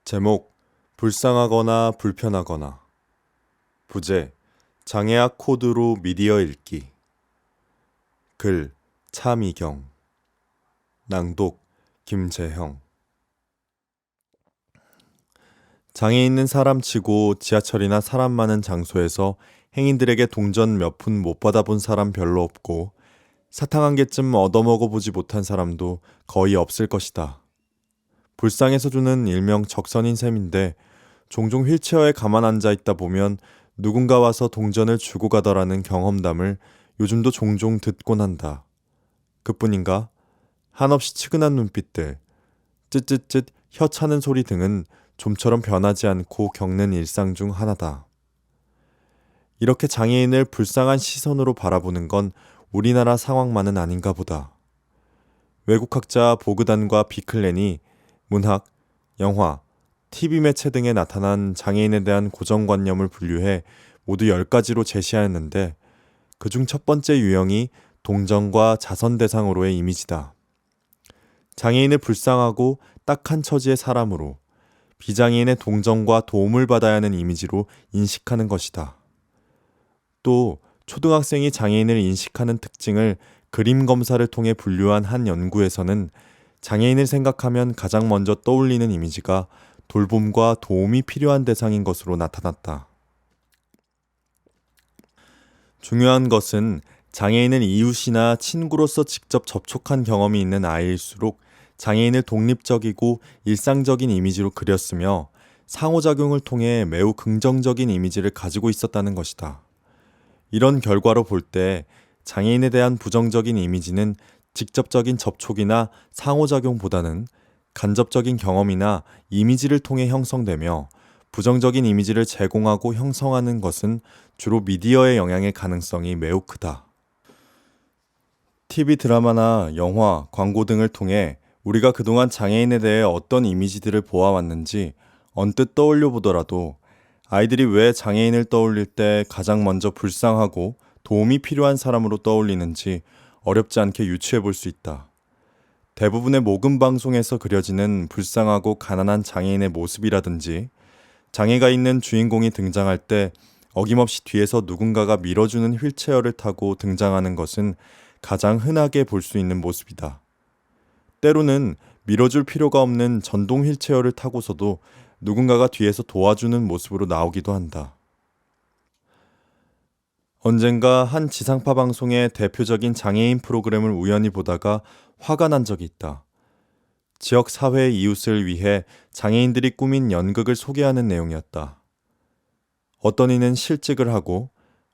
제목, 불쌍하거나 불편하거나. 부제, 장애학 코드로 미디어 읽기. 글, 차미경. 낭독, 김재형. 장애 있는 사람치고 지하철이나 사람 많은 장소에서 행인들에게 동전 몇 푼 못 받아본 사람 별로 없고 사탕 한 개쯤 얻어먹어보지 못한 사람도 거의 없을 것이다. 불쌍해서 주는 일명 적선인 셈인데 종종 휠체어에 가만 앉아 있다 보면 누군가 와서 동전을 주고 가더라는 경험담을 요즘도 종종 듣곤 한다. 그뿐인가? 한없이 측은한 눈빛들, 쯧쯧쯧 혀 차는 소리 등은 좀처럼 변하지 않고 겪는 일상 중 하나다. 이렇게 장애인을 불쌍한 시선으로 바라보는 건 우리나라 상황만은 아닌가 보다. 외국학자 보그단과 비클렌이 문학, 영화, TV 매체 등에 나타난 장애인에 대한 고정관념을 분류해 모두 10가지로 제시하였는데 그중 첫 번째 유형이 동정과 자선 대상으로의 이미지다. 장애인을 불쌍하고 딱한 처지의 사람으로 비장애인의 동정과 도움을 받아야 하는 이미지로 인식하는 것이다. 또 초등학생이 장애인을 인식하는 특징을 그림 검사를 통해 분류한 한 연구에서는 장애인을 생각하면 가장 먼저 떠올리는 이미지가 돌봄과 도움이 필요한 대상인 것으로 나타났다. 중요한 것은 장애인을 이웃이나 친구로서 직접 접촉한 경험이 있는 아이일수록 장애인을 독립적이고 일상적인 이미지로 그렸으며 상호작용을 통해 매우 긍정적인 이미지를 가지고 있었다는 것이다. 이런 결과로 볼 때 장애인에 대한 부정적인 이미지는 직접적인 접촉이나 상호작용보다는 간접적인 경험이나 이미지를 통해 형성되며 부정적인 이미지를 제공하고 형성하는 것은 주로 미디어의 영향의 가능성이 매우 크다. TV 드라마나 영화, 광고 등을 통해 우리가 그동안 장애인에 대해 어떤 이미지들을 보아왔는지 언뜻 떠올려 보더라도 아이들이 왜 장애인을 떠올릴 때 가장 먼저 불쌍하고 도움이 필요한 사람으로 떠올리는지 어렵지 않게 유추해 볼 수 있다. 대부분의 모금 방송에서 그려지는 불쌍하고 가난한 장애인의 모습이라든지 장애가 있는 주인공이 등장할 때 어김없이 뒤에서 누군가가 밀어주는 휠체어를 타고 등장하는 것은 가장 흔하게 볼 수 있는 모습이다. 때로는 밀어줄 필요가 없는 전동 휠체어를 타고서도 누군가가 뒤에서 도와주는 모습으로 나오기도 한다. 언젠가 한 지상파 방송의 대표적인 장애인 프로그램을 우연히 보다가 화가 난 적이 있다. 지역 사회의 이웃을 위해 장애인들이 꾸민 연극을 소개하는 내용이었다. 어떤 이는 실직을 하고,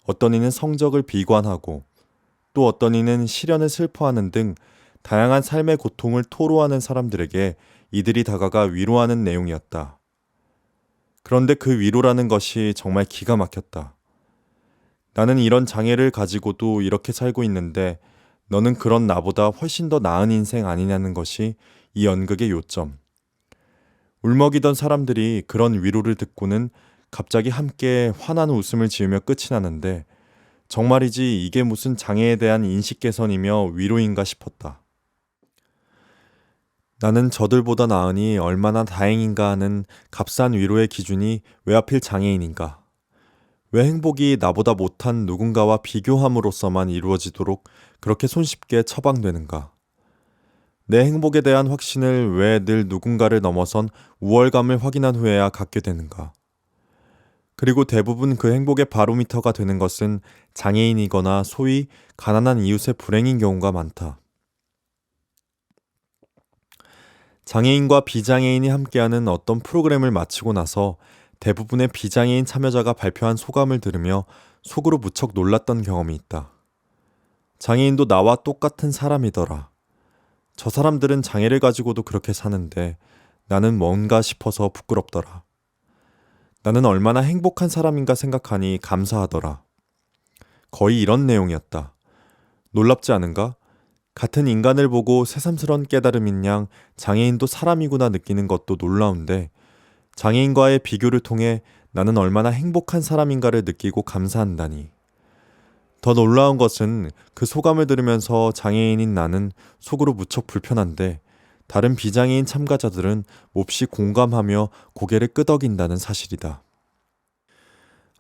어떤 이는 성적을 비관하고, 또 어떤 이는 시련을 슬퍼하는 등 다양한 삶의 고통을 토로하는 사람들에게 이들이 다가가 위로하는 내용이었다. 그런데 그 위로라는 것이 정말 기가 막혔다. 나는 이런 장애를 가지고도 이렇게 살고 있는데 너는 그런 나보다 훨씬 더 나은 인생 아니냐는 것이 이 연극의 요점. 울먹이던 사람들이 그런 위로를 듣고는 갑자기 함께 환한 웃음을 지으며 끝이 나는데 정말이지 이게 무슨 장애에 대한 인식 개선이며 위로인가 싶었다. 나는 저들보다 나으니 얼마나 다행인가 하는 값싼 위로의 기준이 왜 하필 장애인인가? 왜 행복이 나보다 못한 누군가와 비교함으로써만 이루어지도록 그렇게 손쉽게 처방되는가? 내 행복에 대한 확신을 왜 늘 누군가를 넘어선 우월감을 확인한 후에야 갖게 되는가? 그리고 대부분 그 행복의 바로미터가 되는 것은 장애인이거나 소위 가난한 이웃의 불행인 경우가 많다. 장애인과 비장애인이 함께하는 어떤 프로그램을 마치고 나서 대부분의 비장애인 참여자가 발표한 소감을 들으며 속으로 무척 놀랐던 경험이 있다. 장애인도 나와 똑같은 사람이더라. 저 사람들은 장애를 가지고도 그렇게 사는데 나는 뭔가 싶어서 부끄럽더라. 나는 얼마나 행복한 사람인가 생각하니 감사하더라. 거의 이런 내용이었다. 놀랍지 않은가? 같은 인간을 보고 새삼스런 깨달음인 양 장애인도 사람이구나 느끼는 것도 놀라운데 장애인과의 비교를 통해 나는 얼마나 행복한 사람인가를 느끼고 감사한다니. 더 놀라운 것은 그 소감을 들으면서 장애인인 나는 속으로 무척 불편한데 다른 비장애인 참가자들은 몹시 공감하며 고개를 끄덕인다는 사실이다.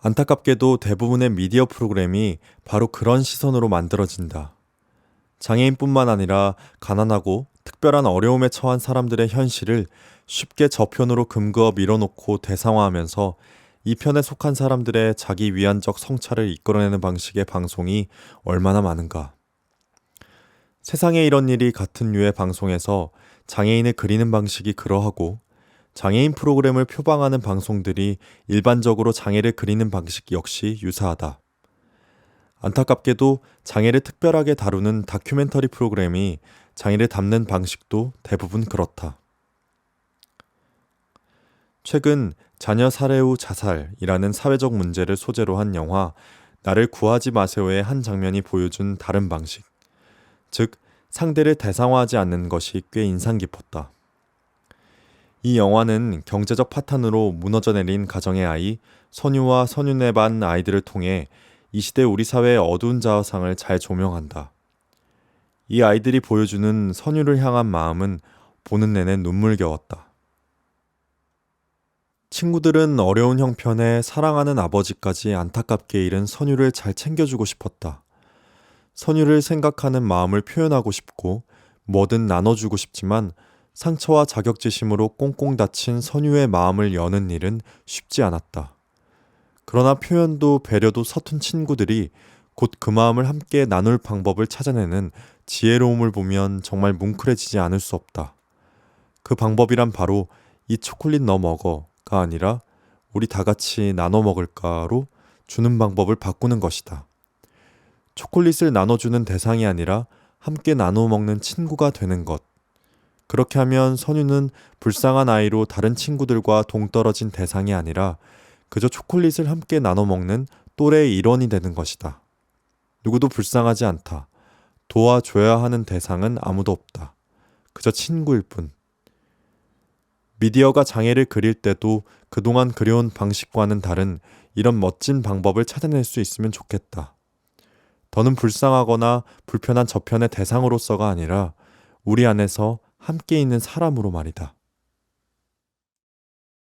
안타깝게도 대부분의 미디어 프로그램이 바로 그런 시선으로 만들어진다. 장애인뿐만 아니라 가난하고 특별한 어려움에 처한 사람들의 현실을 쉽게 저편으로 금그어 밀어놓고 대상화하면서 이 편에 속한 사람들의 자기 위안적 성찰을 이끌어내는 방식의 방송이 얼마나 많은가. 세상에 이런 일이 같은 류의 방송에서 장애인을 그리는 방식이 그러하고 장애인 프로그램을 표방하는 방송들이 일반적으로 장애를 그리는 방식 역시 유사하다. 안타깝게도 장애를 특별하게 다루는 다큐멘터리 프로그램이 장애를 담는 방식도 대부분 그렇다. 최근 자녀 살해 후 자살이라는 사회적 문제를 소재로 한 영화 나를 구하지 마세요의 한 장면이 보여준 다른 방식, 즉 상대를 대상화하지 않는 것이 꽤 인상 깊었다. 이 영화는 경제적 파탄으로 무너져 내린 가정의 아이, 선유와 선윤의 반 아이들을 통해 이 시대 우리 사회의 어두운 자아상을 잘 조명한다. 이 아이들이 보여주는 선유를 향한 마음은 보는 내내 눈물겨웠다. 친구들은 어려운 형편에 사랑하는 아버지까지 안타깝게 잃은 선유를 잘 챙겨주고 싶었다. 선유를 생각하는 마음을 표현하고 싶고 뭐든 나눠주고 싶지만 상처와 자격지심으로 꽁꽁 닫힌 선유의 마음을 여는 일은 쉽지 않았다. 그러나 표현도 배려도 서툰 친구들이 곧 그 마음을 함께 나눌 방법을 찾아내는 지혜로움을 보면 정말 뭉클해지지 않을 수 없다. 그 방법이란 바로 이 초콜릿 너 먹어가 아니라 우리 다 같이 나눠 먹을까로 주는 방법을 바꾸는 것이다. 초콜릿을 나눠주는 대상이 아니라 함께 나눠 먹는 친구가 되는 것. 그렇게 하면 선유는 불쌍한 아이로 다른 친구들과 동떨어진 대상이 아니라 그저 초콜릿을 함께 나눠 먹는 또래의 일원이 되는 것이다. 누구도 불쌍하지 않다. 도와줘야 하는 대상은 아무도 없다. 그저 친구일 뿐. 미디어가 장애를 그릴 때도 그동안 그려온 방식과는 다른 이런 멋진 방법을 찾아낼 수 있으면 좋겠다. 더는 불쌍하거나 불편한 저편의 대상으로서가 아니라 우리 안에서 함께 있는 사람으로 말이다.